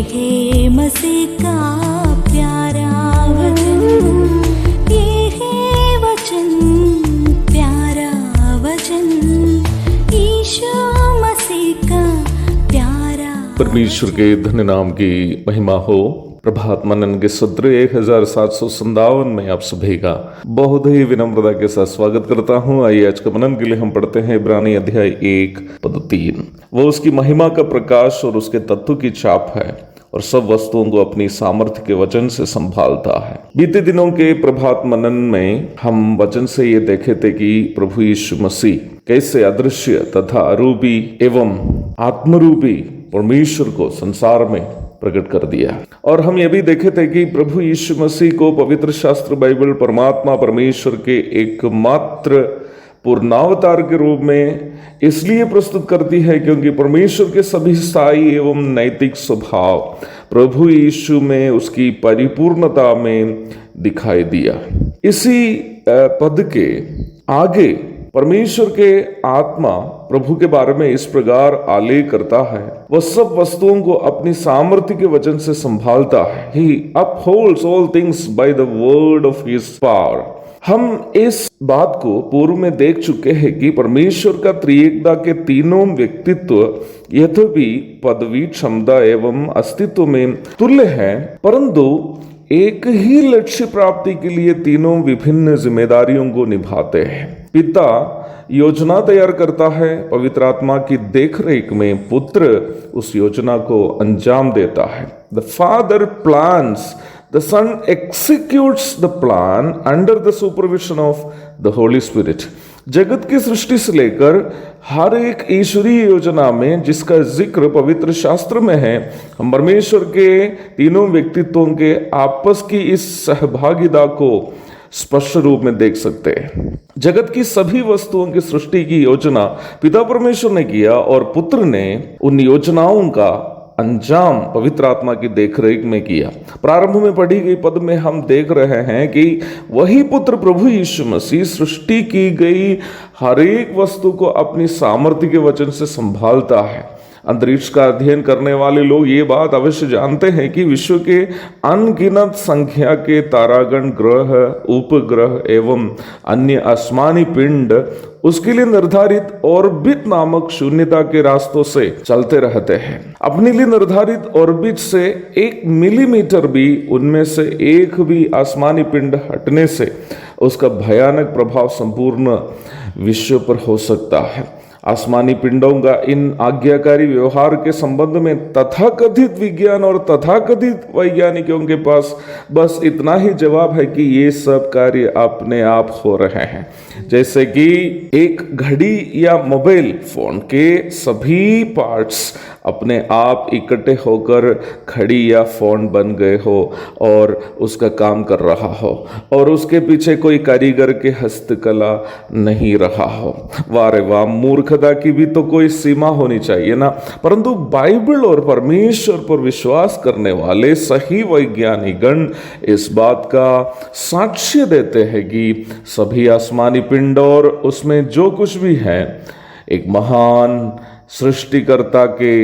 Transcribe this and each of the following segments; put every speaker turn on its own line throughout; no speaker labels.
है मसीह का प्यारा वचन, ये है वचन, प्यारा वचन, यीशु मसीह का प्यारा।
परमेश्वर के धन्य नाम की महिमा हो। प्रभात मनन के सत्र 1757 में आप सभी का बहुत ही विनम्रता के साथ स्वागत करता हूं। आइए आज का मनन के लिए हम पढ़ते हैं इब्रानी अध्याय 1 पद 3। वो उसकी महिमा का प्रकाश और उसके तत्व की छाप है और सब वस्तुओं को अपनी सामर्थ्य के वचन से संभालता है। बीते दिनों के प्रभात मनन में हम वचन से ये देखे थे कि प्रभु यीशु मसीह कैसे अदृश्य तथा अरूपी एवं आत्मरूपी परमेश्वर को संसार में प्रकट कर दिया। और हम ये भी देखे थे कि प्रभु यीशु मसीह को पवित्र शास्त्र बाइबल परमात्मा परमेश्वर के एकमात्र पूर्णावतार के रूप में इसलिए प्रस्तुत करती है क्योंकि परमेश्वर के सभी स्थायी एवं नैतिक स्वभाव प्रभु यीशु में उसकी परिपूर्णता में दिखाई दिया। इसी पद के आगे परमेश्वर के आत्मा प्रभु के बारे में इस प्रकार आलेख करता है, वह सब वस्तुओं को अपनी सामर्थ्य के वचन से संभालता है। He upholds all things by the word of his power। हम इस बात को पूर्व में देख चुके हैं कि परमेश्वर का त्रिएकता के तीनों व्यक्तित्व यद्यपि पदवी, क्षमता एवं अस्तित्व में तुल्य है, परंतु एक ही लक्ष्य प्राप्ति के लिए तीनों विभिन्न जिम्मेदारियों को निभाते हैं। पिता योजना तैयार करता है, पवित्र आत्मा की देखरेख में पुत्र उस योजना को अंजाम देता है। The Father plans, the Son executes the plan under the supervision of the Holy Spirit. जगत की सृष्टि से लेकर हर एक ईश्वरीय योजना में जिसका जिक्र पवित्र शास्त्र में है, हम परमेश्वर के तीनों व्यक्तित्वों के आपस की इस सहभागिता को स्पष्ट रूप में देख सकते हैं। जगत की सभी वस्तुओं की सृष्टि की योजना पिता परमेश्वर ने किया और पुत्र ने उन योजनाओं का अंजाम पवित्र आत्मा की देखरेख में किया। प्रारंभ में पढ़ी गई पद में हम देख रहे हैं कि वही पुत्र प्रभु यीशु मसीह सृष्टि की गई हर एक वस्तु को अपनी सामर्थ्य के वचन से संभालता है। अंतरिक्ष का अध्ययन करने वाले लोग ये बात अवश्य जानते हैं कि विश्व के अनगिनत संख्या के तारागण, ग्रह, उपग्रह एवं अन्य आसमानी पिंड उसके लिए निर्धारित ऑर्बिट नामक शून्यता के रास्तों से चलते रहते हैं। अपने लिए निर्धारित ऑर्बिट से 1 मिलीमीटर भी उनमें से एक भी आसमानी पिंड हटने से उसका भयानक प्रभाव संपूर्ण विश्व पर हो सकता है। आसमानी पिंडों का इन आज्ञाकारी व्यवहार के संबंध में तथाकथित विज्ञान और तथाकथित वैज्ञानिकों के पास बस इतना ही जवाब है कि ये सब कार्य अपने आप हो रहे हैं। जैसे कि एक घड़ी या मोबाइल फोन के सभी पार्ट्स अपने आप इकट्ठे होकर घड़ी या फोन बन गए हो और उसका काम कर रहा हो और उसके पीछे कोई कारीगर के हस्तकला नहीं रहा हो। वारे वाह, मूर्खता की भी तो कोई सीमा होनी चाहिए ना। परंतु बाइबल और परमेश्वर पर विश्वास करने वाले सही वैज्ञानिकगण इस बात का साक्ष्य देते हैं कि सभी आसमानी पिंड और उसमें जो कुछ भी है एक महान सृष्टिकर्ता के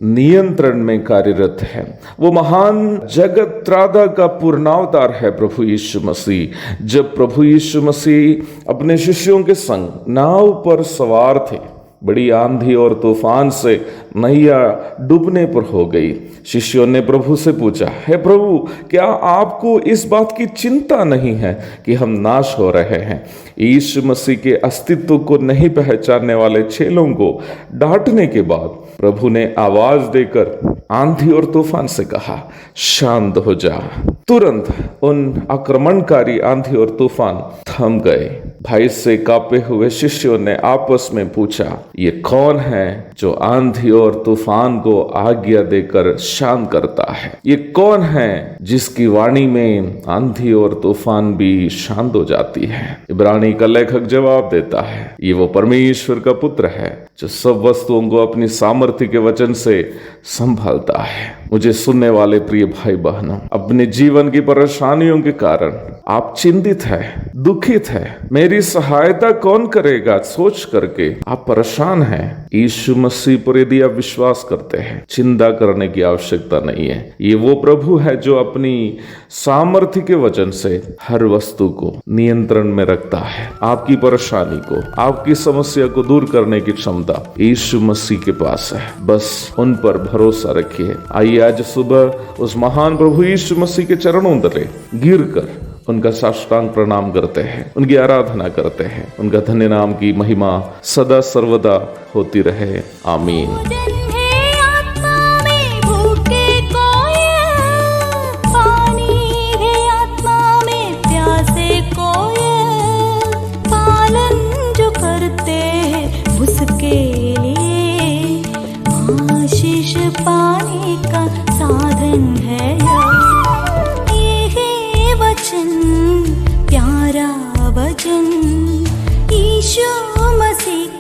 नियंत्रण में कार्यरत है। वो महान जगत त्राता का पूर्णावतार है प्रभु यीशु मसीह। जब प्रभु यीशु मसीह अपने शिष्यों के संग नाव पर सवार थे, बड़ी आंधी और तूफान से नैया डूबने पर हो गई। शिष्यों ने प्रभु से पूछा, हे प्रभु, क्या आपको इस बात की चिंता नहीं है कि हम नाश हो रहे हैं? यीशु मसीह के अस्तित्व को नहीं पहचानने वाले चेलों को डांटने के बाद प्रभु ने आवाज देकर आंधी और तूफान से कहा, शांत हो जा। तुरंत उन आक्रमणकारी आंधी और तूफान थम गए। भय से कांपे हुए शिष्यों ने आपस में पूछा, ये कौन है जो आंधी और तूफान को आज्ञा देकर शांत करता है? ये कौन है जिसकी वाणी में आंधी और तूफान भी शांत हो जाती है? इब्रानी का लेखक जवाब देता है, ये वो परमेश्वर का पुत्र है जो सब वस्तुओं को अपनी सामर्थ्य के वचन से संभालता है। मुझे सुनने वाले प्रिय भाई बहनों, अपने जीवन की परेशानियों के कारण आप चिंतित है, दुखित है, मेरी मेरी सहायता कौन करेगा सोच करके आप परेशान हैं। यीशु मसीह पर यदि आप विश्वास करते हैं, चिंता करने की आवश्यकता नहीं है। ये वो प्रभु है जो अपनी सामर्थ्य के वचन से हर वस्तु को नियंत्रण में रखता है। आपकी परेशानी को, आपकी समस्या को दूर करने की क्षमता यीशु मसीह के पास है। बस उन पर भरोसा रखिए। आइए आज सुबह उस महान प्रभु यीशु मसीह के चरणों तले गिर कर उनका साष्टांग प्रणाम करते हैं, उनकी आराधना करते हैं। उनका धन्य नाम की महिमा सदा सर्वदा होती रहे। आमीन।
भोजन है आत्मा में भूखे कोयल, पानी है आत्मा में प्यासे कोयल, पालन जो करते हैं उसके लिए आशीष पाने का साधन है। वचन प्यारा वचन यीशु मसीह